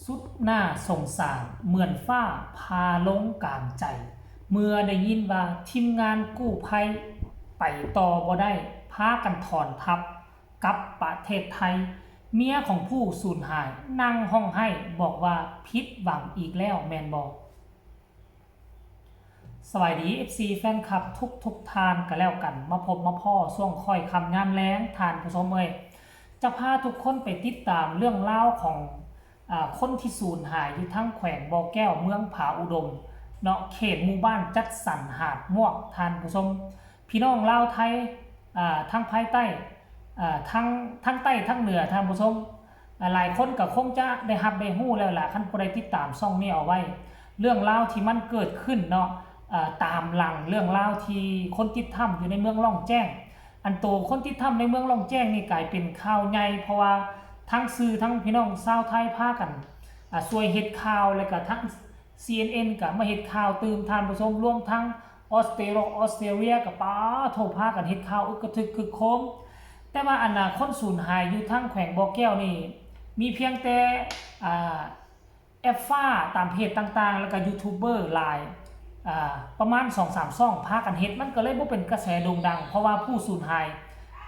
สุดหน้าสงสารเหมือนฟ้าพาลงกลางใจเมื่อได้ยินว่าทีมงานกู้ภัยไปต่อบ่ได้พากันถอนทัพกับประเทศไทยเมียของผู้สูญหายนั่งห้องไห้บอกว่าผิดหวังอีกแล้วแมนบอสวัสดี FC แฟนคลับทุกทานกันแล้วกันมาพบมาพ่อช่วงค่อยคำงามแล้งทานผู้ชมจะพาทุกคนไปติดตามเรื่องเล่าของคนที่สูญหายอยู่ทั้งแขวงบ่อแก้วเมืองผาอุดมเนาะเขตหมู่บ้านจัดสรรหาดม่วงทานผู้ชมพี่น้องลาวไทยทั้งภายใต้ทั้งใต้ทั้งเหนือทานผู้ชมหลายคนก็คงจะได้รับได้ฮู้แล้วล่ะคันผู้ใดติดตามช่องนี้เอาไว้เรื่องราวที่มันเกิดขึ้นเนาะตามหลังเรื่องราวที่คนติดถ้ำอยู่ในเมืองล่องแจ้งอันโตคนติดถ้ำในเมืองล่องแจ้งนี่กลายเป็นข่าวใหญ่เพราะว่าทั้งสื่อทั้งพี่น้องชาวไทยพากันช่วยเฮ็ดข่าวแล้วก็ทั้ง CNN ก็มาเฮ็ดข่าวตื่มทานผู้ชมรวมทั้งออสเตรเลียก็ป้าโทรพากันเฮ็ดข่าวอึกกระทึกคึกโคมแต่ว่าอันคนสูญหายอยู่ทั้งแขวงบ่อแก้วนี่มีเพียงแต่แอฟฟ้าตามเพจต่างๆแล้วก็ยูทูบเบอร์หลายประมาณ 2-3 ช่องพากันเฮ็ดมันก็เลยบ่เป็นกระแสโด่งดังเพราะว่าผู้สูญหาย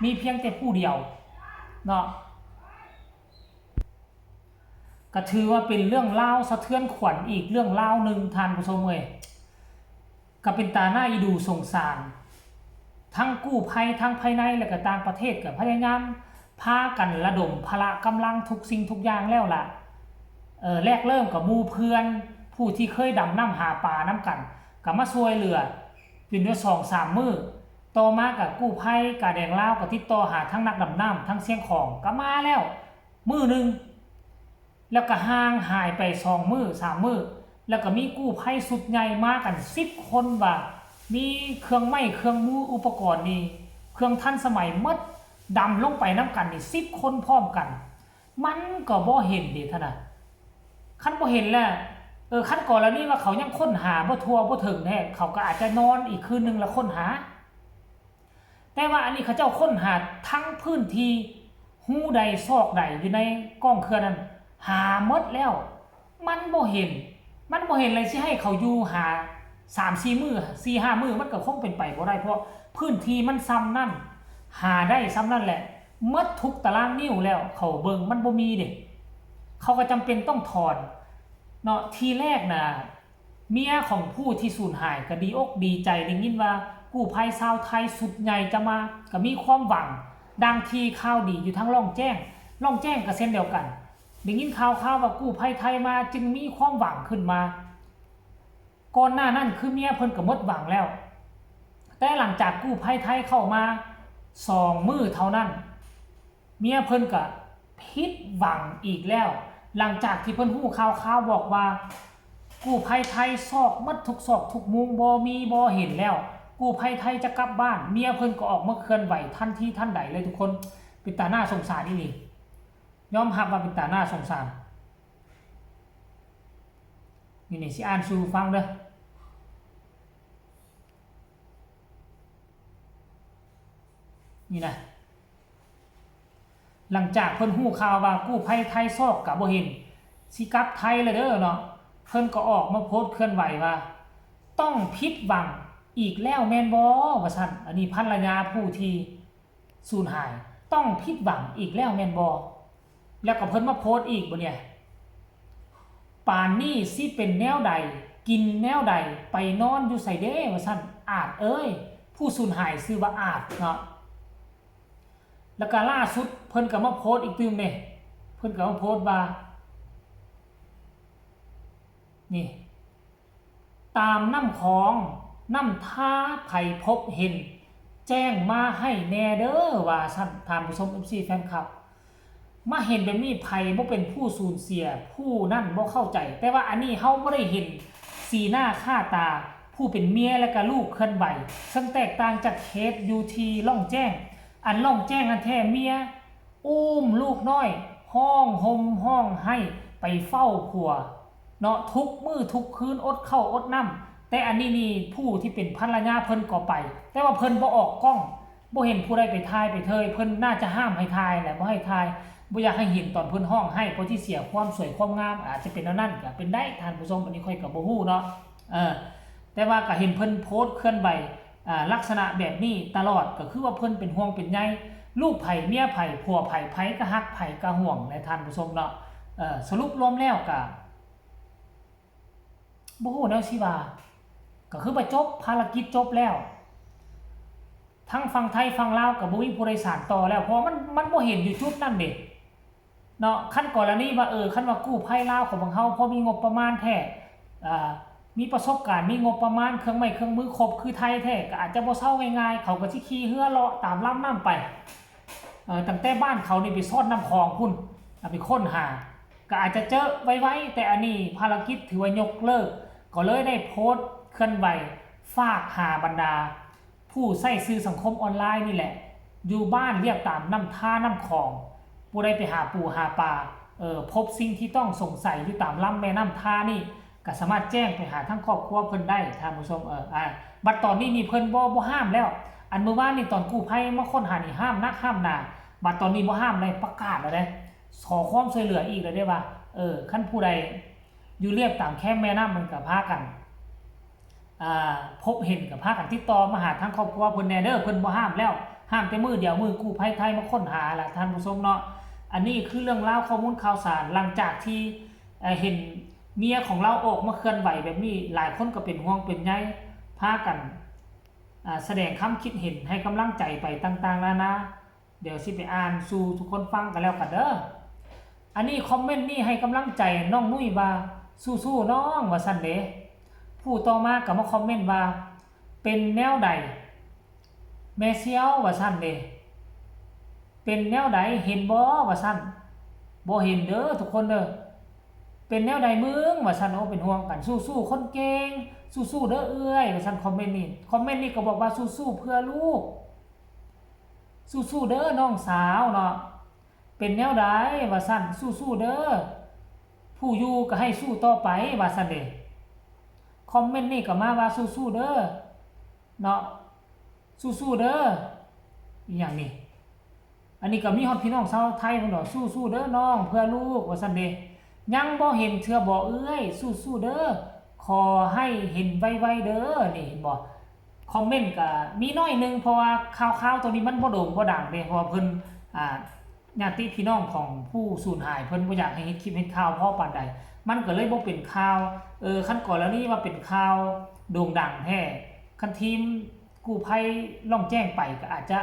มีเพียงแต่ผู้เดียวเนาะก็ถือว่าเป็นเรื่องเล่าสะเทือนขวัญอีกเรื่องเล่าหนึ่งทานผู้ชมก็เป็นตาหน้าอีดูสงสารทั้งกู้ภัยทั้งภายในและก็ต่างประเทศก็พยายามพากันระดมพละกำลังทุกสิ่งทุกอย่างแล้วล่ะแรกเริ่มกับหมู่เพื่อนผู้ที่เคยดำน้ำหาปลาน้ำกันก็มาช่วยเหลือเป็นด้วย2-3 มื้อต่อมากับกู้ภัยกาแดงลาวก็ติดต่อหาทั้งนักดำน้ำทั้งเสียงของก็มาแล้วมื้อนึงแล้วก็ห่างหายไป2 มื้อ3 มื้อแล้วก็มีกู้ภัยสุดใหญ่มากัน10 คนว่ามีเครื่องไม้เครื่องมืออุปกรณ์นี่เครื่องทันสมัยหมดดำลงไปน้ำกันนี่10 คนพร้อมกันมันก็บ่เห็นเด้ท่านน่ะคันบ่เห็นแล้วคันก่อนแล้วนี่ว่าเขายังค้นหาบ่ทั่วบ่ถึงแท้เขาก็อาจจะนอนอีกคืนนึงแล้วค้นหาแต่ว่าอันนี้เขาเจ้าค้นหาทั้งพื้นที่หูใดซอกใดอยู่ในกล้องเครือนั้นหาหมดแล้วมันบ่เห็นเลยสิให้เขาอยู่หา 3-4 มื้อ 4-5 มื้อมันก็คงเป็นไปบ่ได้เพราะพื้นที่มันซ้ำนั่นหาได้ซ้ำนั่นแหละหมดทุกตารางนิ้วแล้วเขาเบิ่งมันบ่มีเด้เขาก็จำเป็นต้องถอนเนาะทีแรกน่ะเมียของผู้ที่สูญหายก็ดีอกดีใจได้ยินว่ากู้ภัยชาวไทยสุดใหญ่จะมาก็มีความหวังดังที่ข่าวดีอยู่ทั้งล่องแจ้งก็เช่นเดียวกันได้ยินข่าวว่ากู้ภัยไทยมาจึงมีความหวังขึ้นมาก่อนหน้านั้นคือเมียเพิ่นก็หมดหวังแล้วแต่หลังจากกู้ภัยไทยเข้ามา2 มื้อเท่านั้นเมียเพิ่นก็ผิดหวังอีกแล้วหลังจากที่เพิ่นฮู้ข่าวบอกว่ากู้ภัยไทยซอกหมดทุกซอกทุกมุมบ่มีบ่เห็นแล้วกู้ภัยไทยจะกลับบ้านเมียเพิ่นก็ออกมาเคลื่อนไหวทันทีทันใดเลยทุกคนเป็นตาหน้าสงสารนี่ยอมรับว่าเป็นตาหน้าสงสารนี่สิอ่านสู่ฟังเด้อนี่นะหลังจากเพิ่นฮู้ข่าวว่ากู้ภัยไทยซอกก็บ่เห็นสิกลับไทยเลยเด้อเนาะเพิ่นก็ออกมาโพสต์เคลื่อนไหวว่าต้องผิดหวังอีกแล้วแม่นบ่ว่าซั่นอันนี้ภรรยาผู้ที่สูญหายต้องผิดหวังอีกแล้วแม่นบ่แล้วก็เพิ่นมาโพสต์อีกบ่เนี่ยป่านนี้สิเป็นแนวใดกินแนวใดไปนอนอยู่ไสเด้ว่าซั่นอาจเอ้ยผู้สูญหายชื่อว่าอาจเนาะแล้วก็ล่าสุดเพิ่นก็มาโพสต์อีกตึมเนี่ยเพิ่นก็มาโพสต์ว่านี่ตามน้ำของน้ำท่าไผพบเห็นแจ้งมาให้แน่เด้อว่าซั่นท่านผู้ชม FC แฟนคลับมาเห็นแบบนี้ไผบ่เป็นผู้สูญเสียผู้นั่นบ่เข้าใจแต่ว่าอันนี้เฮาบ่ได้เห็นสีหน้าค่าตาผู้เป็นเมียและก็ลูกเคลื่อนไหวซึ่งแตกต่างจากเคสอยู่ที่ล่องแจ้งอันล่องแจ้งอันแท้เมียอุ้มลูกน้อยห้องห่มห้องให้ไปเฝ้าผัวเนาะทุกมื้อทุกคืนอดข้าวอดน้ำแต่อันนี้นี่ผู้ที่เป็นภรรยาเพิ่นก็ไปแต่ว่าเพิ่นบ่ออกกล้องบ่เห็นผู้ใดไปถ่ายไปเทยเพิ่นน่าจะห้ามให้ถ่ายแหละบ่ให้ถ่าย บ่อยากให้เห็นตอนเพิ่นห้องให้เพราะที่เสียความสวยความงามอาจจะเป็นนั่นก็เป็นได้ท่านผู้ชมอันนี้ค่อยก็บ่ฮู้เนาะแต่ว่าก็เห็นเพิ่นโพสต์เคลื่อนไหวลักษณะแบบนี้ตลอดก็คือว่าเพิ่นเป็นห่วงเป็นใยลูกไผเมียไผผัวไผก็ฮักไผก็ห่วงในท่านผู้ชมเนาะสรุปรวมแล้วก็บ่ฮู้แนวสิว่าก็คือว่าจบภารกิจจบแล้วทั้งฝั่งไทยฝั่งลาวก็บ่มีผู้โดยสารต่อแล้วเพราะมันบ่เห็นอยู่จุดนั้นเด้เนาะคันกรณีว่าคันว่ากู้ภัยลาวของเฮาพอมีงบประมาณแท้มีประสบการณ์มีงบประมาณเครื่องไม้เครื่องมือครบคือไทยแท้ก็อาจจะบ่เซาง่ายๆเขาก็สิขี่เรือเลาะตามลำน้ำไปตั้งแต่บ้านเขานี่ไปซ่อนน้ำคลองพุ่นไปค้นหาก็อาจจะเจอไว้แต่อันนี้ภารกิจถือว่ายกเลิกก็เลยได้โพสต์เคลื่อนไหวฝากหาบรรดาผู้ใช้สื่อสังคมออนไลน์นี่แหละอยู่บ้านเรียกตามน้ำท่าน้ำคลองผู้ใดไปหาปูหาปลาพบสิ่งที่ต้องสงสัยอยู่ตามลำแม่น้ำท่านี่ก็สามารถแจ้งไปหาทั้งครอบครัวเพิ่นได้ท่านผู้ชมบัดตอนนี้นี่เพิ่นบ่ห้ามแล้วอันเมื่อวานนี่ตอนกู้ภัยมาค้นหานี่ห้ามนักห้ามหนาบัดตอนนี้บ่ห้ามเลยประกาศแล้วเด้ขอความช่วยเหลืออีกแล้วได้ว่าคันผู้ใดอยู่เรียบตามแคมแม่น้ำมันก็พากันพบเห็นกับพากันติดต่อมาหาทั้งครอบครัวเพิ่นแน่เด้อเพิ่นบ่ห้ามแล้วห้ามแต่มือเดียวมือกู้ภัยไทยมาค้นหาล่ะท่านผู้ชมเนาะอันนี้คือเรื่องราวข้อมูลข่าวสารหลังจากที่เห็นเมียของเราออกมาเคลื่อนไหวแบบนี้หลายคนก็เป็นห่วงเป็นใยพากันแสดงความคิดเห็นให้กำลังใจไปต่างๆนานาเดี๋ยวสิไปอ่านสู่ทุกคนฟังกันแล้วกันเด้ออันนี้คอมเมนต์นี่ให้กำลังใจน้องนุ้ยว่าสู้ๆน้องว่าซั่นเด้ผู้ต่อมาก็มาคอมเมนต์ว่าเป็นแนวใดแม่เซียวว่าซั่นเด้เป็นแนวใดเห็นบ่ว่าซั่นบ่เห็นเด้อทุกคนเด้อเป็นแนวใดมึงว่าซั่นโอ้เป็นห่วงกันสู้ๆคนเก่งสู้ๆเด้อเอื้อยว่าซั่นคอมเมนต์นี่ก็บอกว่าสู้ๆเพื่อลูกสู้ๆเด้อน้องสาวเนาะเป็นแนวใดว่าซั่นสู้ๆเด้อผู้อยู่ก็ให้สู้ต่อไปว่าซั่นเด้คอมเมนต์นี่ก็มาว่าสู้ๆเด้อเนาะสู้ๆเด้ออีหยังนี่อันนี้ก็มีฮอดพี่น้องชาวไทยเพิ่นเนาะสู้ๆเด้อน้องเพื่อลูกว่าซั่นเด้ยังบ่เห็นเทื่อบ่เอ้ยสู้ๆเด้อขอให้เห็นไวๆเด้อนี่เห็นบ่คอมเมนต์ก็มีน้อยนึงเพราะว่าข่าวๆตัวนี้มันบ่โด่งบ่ดังเด้เพราะว่าเพิ่นญาติพี่น้องของผู้สูญหายเพิ่นบ่อยากให้เฮ็ดคลิปเฮ็ดข่าวพอปานใดมันก็เลยบ่เป็นข่าวคันก่อนแล้วนี่ว่าเป็นข่าวโด่งดังแท้คันทีมกู้ภัยล่องแจ้งไปก็อาจจะ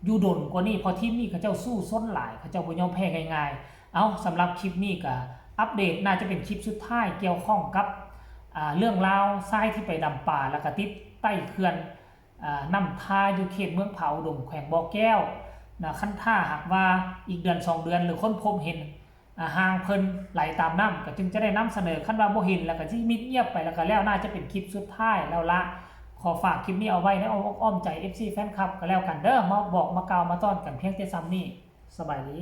อยู่ดนกว่านี้เพราะทีมนี้เขาเจ้าสู้ซ้นหลายเขาเจ้าบ่ยอมแพ้ง่ายๆเอาสำหรับคลิปนี้ก็อัปเดตน่าจะเป็นคลิปสุดท้ายเกี่ยวข้องกับเรื่องราวทรายที่ไปดำป่าแล้วก็ติดใต้เขื่อนน้ำท่าอยู่เขตเมืองเผาดงแขวงบ่อแก้วนะคันท่าหากว่าอีกเดือน2เดือนหรือคนพบเห็นห่างเพิ่นไหลตามน้ำก็จึงจะได้นำเสนอคันว่าบ่เห็นแล้วก็สิมิดเงียบไปแล้วก็แล้วน่าจะเป็นคลิปสุดท้ายแล้วละขอฝากคลิปนี้เอาไว้ในอ้อมใจ FC แฟนคลับก็แล้วกันเด้อมาบอกมากล่าวมาต้อนกันเพียงแต่ซ้ำนี้สบายดี